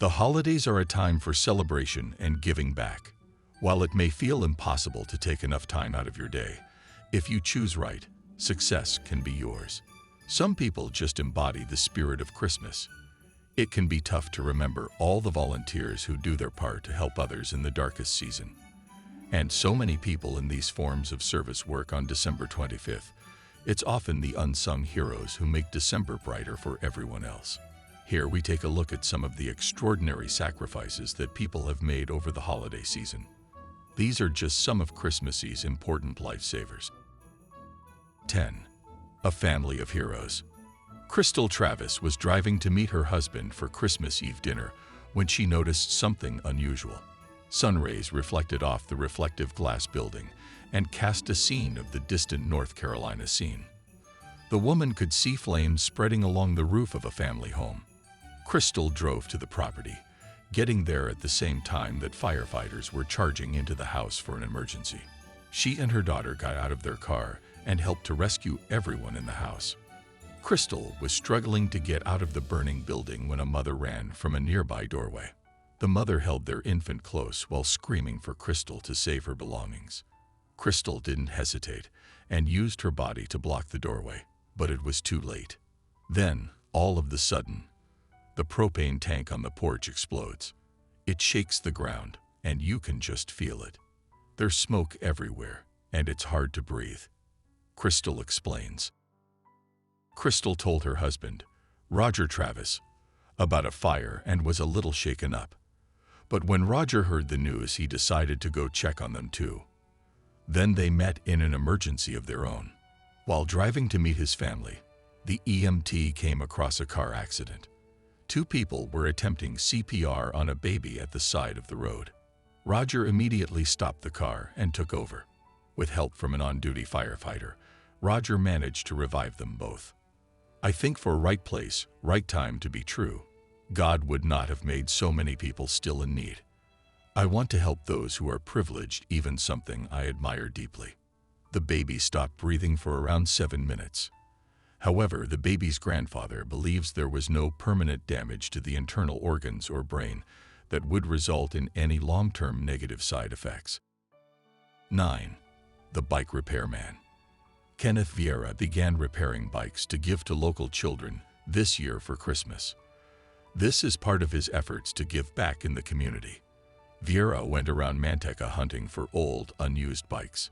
The holidays are a time for celebration and giving back. While it may feel impossible to take enough time out of your day, if you choose right, success can be yours. Some people just embody the spirit of Christmas. It can be tough to remember all the volunteers who do their part to help others in the darkest season. And so many people in these forms of service work on December 25th. It's often the unsung heroes who make December brighter for everyone else. Here we take a look at some of the extraordinary sacrifices that people have made over the holiday season. These are just some of Christmass's important lifesavers. 10. A family of heroes. Crystal Travis was driving to meet her husband for Christmas Eve dinner when she noticed something unusual. Sun rays reflected off the reflective glass building and cast a scene of the distant North Carolina scene. The woman could see flames spreading along the roof of a family home. Crystal drove to the property, getting there at the same time that firefighters were charging into the house for an emergency. She and her daughter got out of their car and helped to rescue everyone in the house. Crystal was struggling to get out of the burning building when a mother ran from a nearby doorway. The mother held their infant close while screaming for Crystal to save her belongings. Crystal didn't hesitate and used her body to block the doorway, but it was too late. Then, all of a sudden, the propane tank on the porch explodes. It shakes the ground, and you can just feel it. There's smoke everywhere, and it's hard to breathe. Crystal explains. Crystal told her husband, Roger Travis, about a fire and was a little shaken up. But when Roger heard the news, he decided to go check on them too. Then they met in an emergency of their own. While driving to meet his family, the EMT came across a car accident. Two people were attempting CPR on a baby at the side of the road. Roger immediately stopped the car and took over. With help from an on-duty firefighter, Roger managed to revive them both. I think for right place, right time to be true, God would not have made so many people still in need. I want to help those who are privileged, even something I admire deeply. The baby stopped breathing for around 7 minutes. However, the baby's grandfather believes there was no permanent damage to the internal organs or brain that would result in any long-term negative side effects. 9. The bike repairman. Kenneth Vieira began repairing bikes to give to local children this year for Christmas. This is part of his efforts to give back in the community. Vieira went around Manteca hunting for old, unused bikes.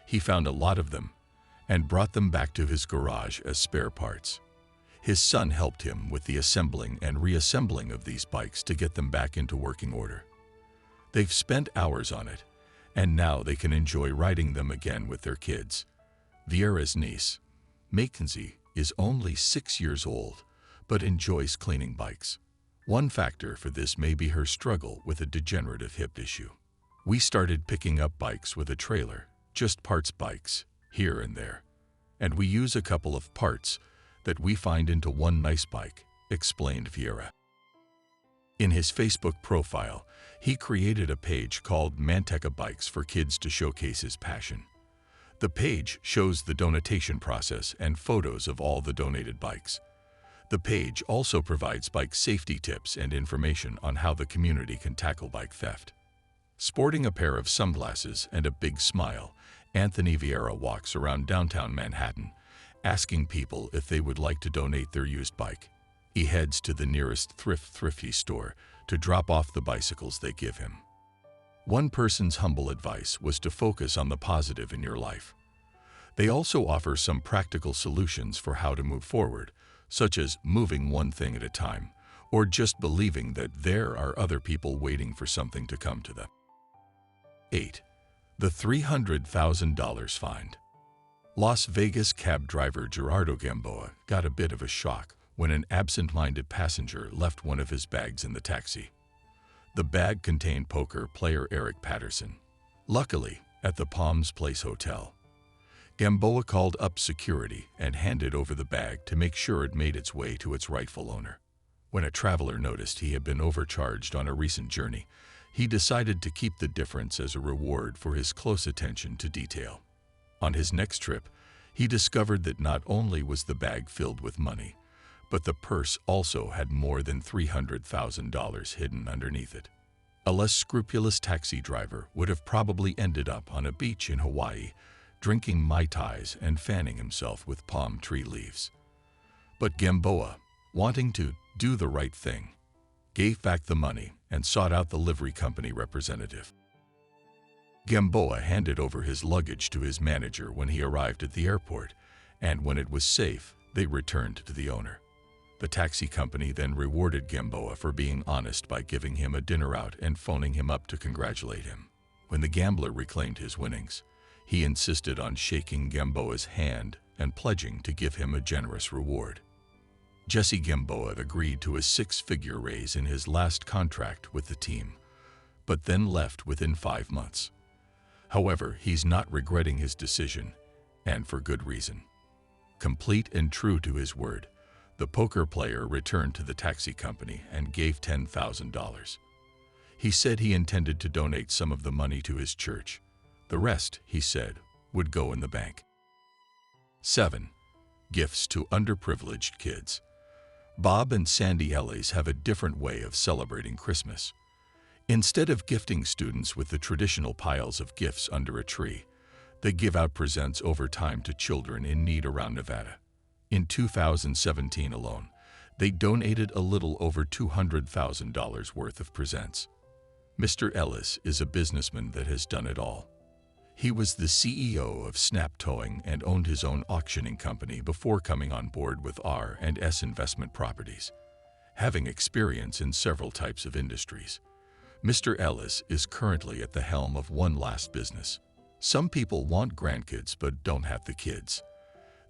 He found a lot of them and brought them back to his garage as spare parts. His son helped him with the assembling and reassembling of these bikes to get them back into working order. They've spent hours on it, and now they can enjoy riding them again with their kids. Vieira's niece, Mackenzie, is only 6 years old, but enjoys cleaning bikes. One factor for this may be her struggle with a degenerative hip issue. We started picking up bikes with a trailer, just parts bikes, here and there. And we use a couple of parts that we find into one nice bike, explained Vieira. In his Facebook profile, he created a page called Manteca Bikes for Kids to showcase his passion. The page shows the donation process and photos of all the donated bikes. The page also provides bike safety tips and information on how the community can tackle bike theft. Sporting a pair of sunglasses and a big smile, Anthony Vieira walks around downtown Manhattan, asking people if they would like to donate their used bike. He heads to the nearest thrifty store to drop off the bicycles they give him. One person's humble advice was to focus on the positive in your life. They also offer some practical solutions for how to move forward, such as moving one thing at a time, or just believing that there are other people waiting for something to come to them. 8. The $300,000 find. Las Vegas cab driver Gerardo Gamboa got a bit of a shock when an absent-minded passenger left one of his bags in the taxi. The bag contained poker player Eric Patterson. Luckily, at the Palms Place Hotel, Gamboa called up security and handed over the bag to make sure it made its way to its rightful owner. When a traveler noticed he had been overcharged on a recent journey, he decided to keep the difference as a reward for his close attention to detail. On his next trip, he discovered that not only was the bag filled with money, but the purse also had more than $300,000 hidden underneath it. A less scrupulous taxi driver would have probably ended up on a beach in Hawaii, drinking Mai Tais and fanning himself with palm tree leaves. But Gamboa, wanting to do the right thing, gave back the money and sought out the livery company representative. Gamboa handed over his luggage to his manager when he arrived at the airport, and when it was safe, they returned to the owner. The taxi company then rewarded Gamboa for being honest by giving him a dinner out and phoning him up to congratulate him. When the gambler reclaimed his winnings, he insisted on shaking Gamboa's hand and pledging to give him a generous reward. Jesse Gamboa agreed to a 6-figure raise in his last contract with the team, but then left within 5 months. However, he's not regretting his decision, and for good reason. Complete and true to his word, the poker player returned to the taxi company and gave $10,000. He said he intended to donate some of the money to his church. The rest, he said, would go in the bank. 7. Gifts to underprivileged kids. Bob and Sandy Ellis have a different way of celebrating Christmas. Instead of gifting students with the traditional piles of gifts under a tree, they give out presents over time to children in need around Nevada. In 2017 alone, they donated a little over $200,000 worth of presents. Mr. Ellis is a businessman that has done it all. He was the CEO of Snap Towing and owned his own auctioning company before coming on board with R&S Investment Properties. Having experience in several types of industries, Mr. Ellis is currently at the helm of one last business. Some people want grandkids but don't have the kids.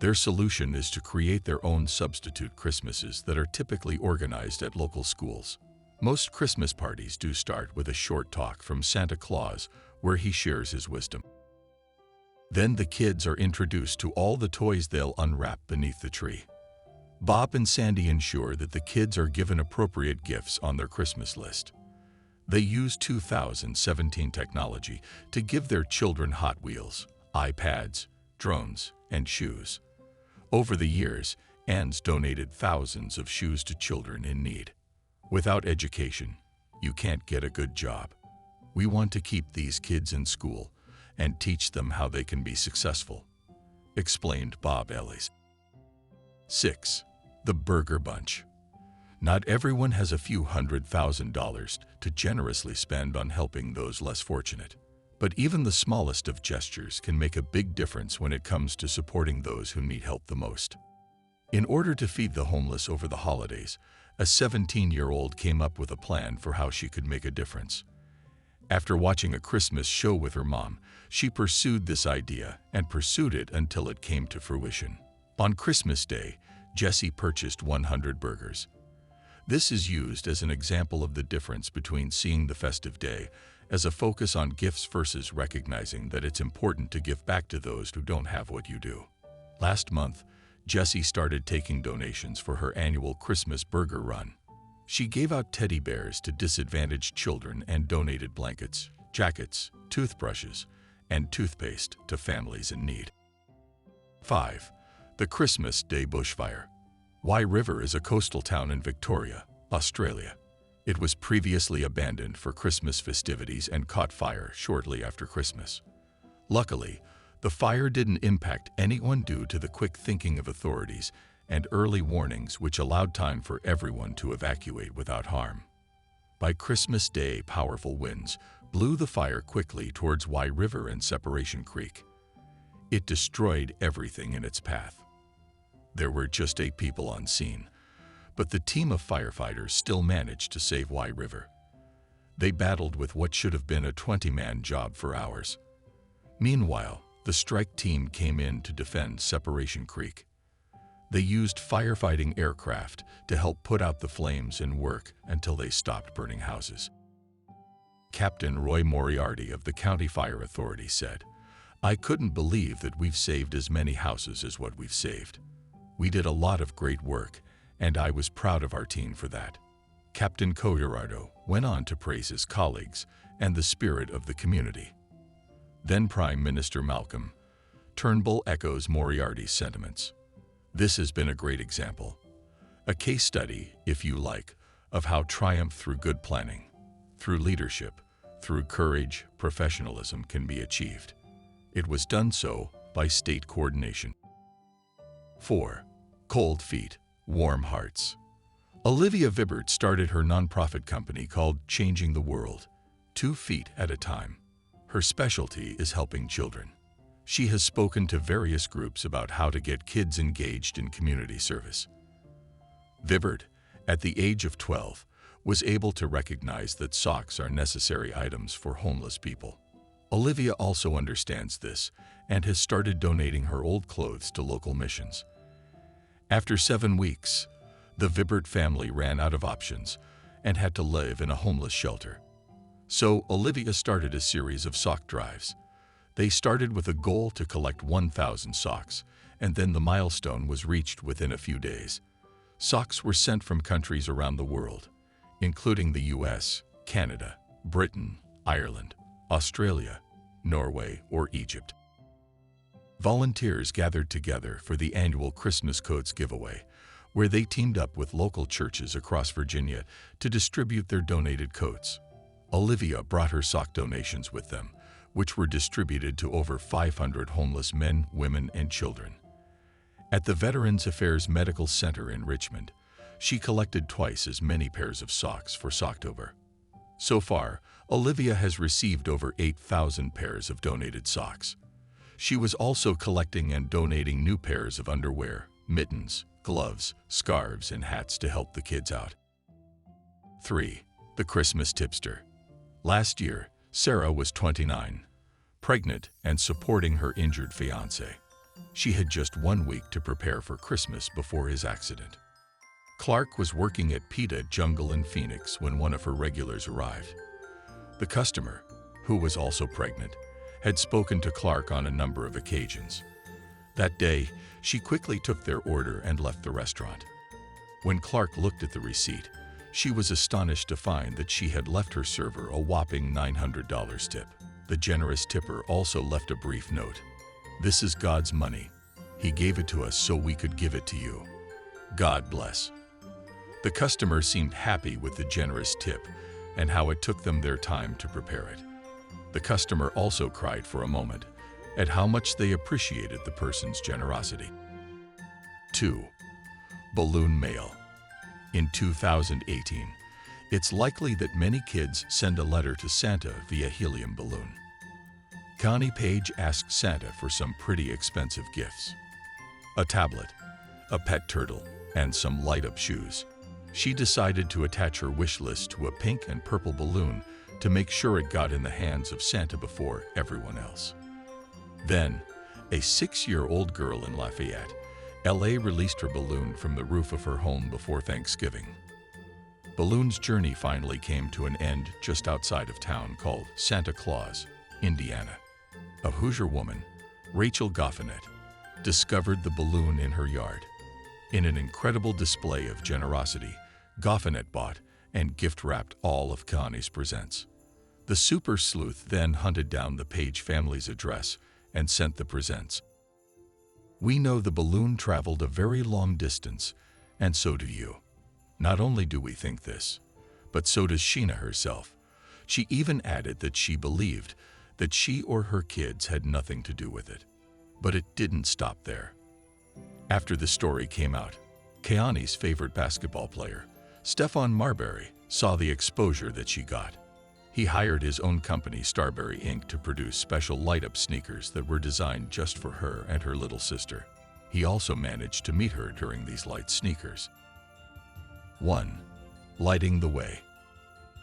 Their solution is to create their own substitute Christmases that are typically organized at local schools. Most Christmas parties do start with a short talk from Santa Claus where he shares his wisdom. Then the kids are introduced to all the toys they'll unwrap beneath the tree. Bob and Sandy ensure that the kids are given appropriate gifts on their Christmas list. They use 2017 technology to give their children Hot Wheels, iPads, drones, and shoes. Over the years, Ann's donated thousands of shoes to children in need. Without education, you can't get a good job. We want to keep these kids in school and teach them how they can be successful, explained Bob Ellis. 6. The Burger Bunch. Not everyone has a few $100,000 to generously spend on helping those less fortunate. But even the smallest of gestures can make a big difference when it comes to supporting those who need help the most. In order to feed the homeless over the holidays, a 17-year-old came up with a plan for how she could make a difference. After watching a Christmas show with her mom, she pursued this idea and pursued it until it came to fruition. On Christmas Day, Jessie purchased 100 burgers. This is used as an example of the difference between seeing the festive day as a focus on gifts versus recognizing that it's important to give back to those who don't have what you do. Last month, Jessie started taking donations for her annual Christmas burger run. She gave out teddy bears to disadvantaged children and donated blankets, jackets, toothbrushes, and toothpaste to families in need. 5. The Christmas Day Bushfire. Wye River is a coastal town in Victoria, Australia. It was previously abandoned for Christmas festivities and caught fire shortly after Christmas. Luckily, the fire didn't impact anyone due to the quick thinking of authorities and early warnings which allowed time for everyone to evacuate without harm. By Christmas Day, powerful winds blew the fire quickly towards Wye River and Separation Creek. It destroyed everything in its path. There were just 8 people on scene, but the team of firefighters still managed to save Wye River. They battled with what should have been a 20-man job for hours. Meanwhile, the strike team came in to defend Separation Creek. They used firefighting aircraft to help put out the flames and work until they stopped burning houses. Captain Roy Moriarty of the County Fire Authority said, "I couldn't believe that we've saved as many houses as what we've saved. We did a lot of great work, and I was proud of our team for that." Captain Coderardo went on to praise his colleagues and the spirit of the community. Then Prime Minister Malcolm Turnbull echoes Moriarty's sentiments. "This has been a great example. A case study, if you like, of how triumph through good planning, through leadership, through courage, professionalism can be achieved. It was done so by state coordination. 4. Cold feet, warm hearts. Olivia Vibbert started her nonprofit company called Changing the World, 2 feet at a time. Her specialty is helping children. She has spoken to various groups about how to get kids engaged in community service. Vibbert, at the age of 12, was able to recognize that socks are necessary items for homeless people. Olivia also understands this and has started donating her old clothes to local missions. After 7 weeks, the Vibbert family ran out of options and had to live in a homeless shelter. So Olivia started a series of sock drives. They started with a goal to collect 1,000 socks, and then the milestone was reached within a few days. Socks were sent from countries around the world, including the US, Canada, Britain, Ireland, Australia, Norway, or Egypt. Volunteers gathered together for the annual Christmas Coats giveaway, where they teamed up with local churches across Virginia to distribute their donated coats. Olivia brought her sock donations with them, which were distributed to over 500 homeless men, women, and children. At the Veterans Affairs Medical Center in Richmond, she collected twice as many pairs of socks for Socktober. So far, Olivia has received over 8,000 pairs of donated socks. She was also collecting and donating new pairs of underwear, mittens, gloves, scarves, and hats to help the kids out. 3. The Christmas Tipster. Last year, Sarah was 29, pregnant and supporting her injured fiancé. She had just 1 week to prepare for Christmas before his accident. Clark was working at Pita Jungle in Phoenix when one of her regulars arrived. The customer, who was also pregnant, had spoken to Clark on a number of occasions. That day, she quickly took their order and left the restaurant. When Clark looked at the receipt, she was astonished to find that she had left her server a whopping $900 tip. The generous tipper also left a brief note. "This is God's money. He gave it to us so we could give it to you. God bless." The customer seemed happy with the generous tip and how it took them their time to prepare it. The customer also cried for a moment at how much they appreciated the person's generosity. 2. Balloon mail. In 2018, it's likely that many kids send a letter to Santa via helium balloon. Connie Page asked Santa for some pretty expensive gifts: a tablet, a pet turtle, and some light-up shoes. She decided to attach her wish list to a pink and purple balloon to make sure it got in the hands of Santa before everyone else. Then, a 6-year-old girl in Lafayette, LA released her balloon from the roof of her home before Thanksgiving. Balloon's journey finally came to an end just outside of town called Santa Claus, Indiana. A Hoosier woman, Rachel Goffinet, discovered the balloon in her yard. In an incredible display of generosity, Goffinet bought and gift-wrapped all of Connie's presents. The super sleuth then hunted down the Page family's address and sent the presents. We know the balloon traveled a very long distance, and so do you. Not only do we think this, but so does Sheena herself. She even added that she believed that she or her kids had nothing to do with it. But it didn't stop there. After the story came out, Keani's favorite basketball player, Stephon Marbury, saw the exposure that she got. He hired his own company, Starbury Inc., to produce special light-up sneakers that were designed just for her and her little sister. He also managed to meet her during these light sneakers. 1. Lighting the way.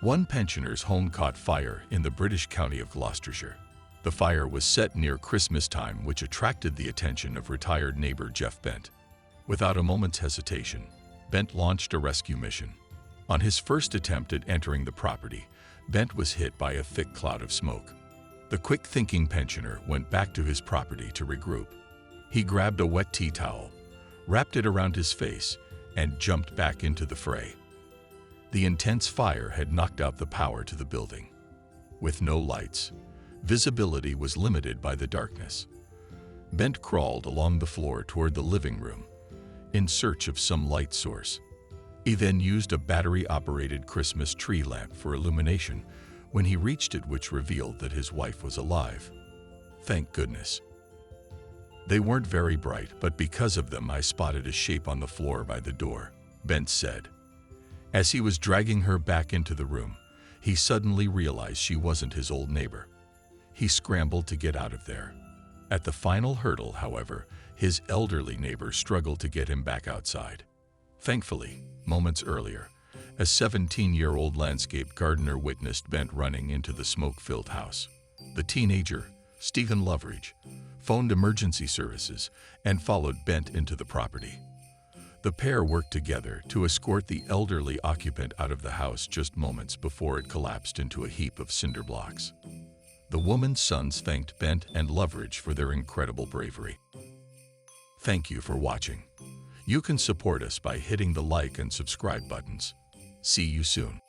One pensioner's home caught fire in the British county of Gloucestershire. The fire was set near Christmas time, which attracted the attention of retired neighbor Jeff Bent. Without a moment's hesitation, Bent launched a rescue mission. On his first attempt at entering the property, Bent was hit by a thick cloud of smoke. The quick-thinking pensioner went back to his property to regroup. He grabbed a wet tea towel, wrapped it around his face, and jumped back into the fray. The intense fire had knocked out the power to the building. With no lights, visibility was limited by the darkness. Bent crawled along the floor toward the living room, in search of some light source. He then used a battery-operated Christmas tree lamp for illumination when he reached it, which revealed that his wife was alive. Thank goodness. They weren't very bright, but because of them I spotted a shape on the floor by the door, Bent said. As he was dragging her back into the room, he suddenly realized she wasn't his old neighbor. He scrambled to get out of there. At the final hurdle, however, his elderly neighbor struggled to get him back outside. Thankfully, moments earlier, a 17-year-old landscape gardener witnessed Bent running into the smoke-filled house. The teenager, Stephen Loveridge, phoned emergency services and followed Bent into the property. The pair worked together to escort the elderly occupant out of the house just moments before it collapsed into a heap of cinder blocks. The woman's sons thanked Bent and Loveridge for their incredible bravery. Thank you for watching. You can support us by hitting the like and subscribe buttons. See you soon.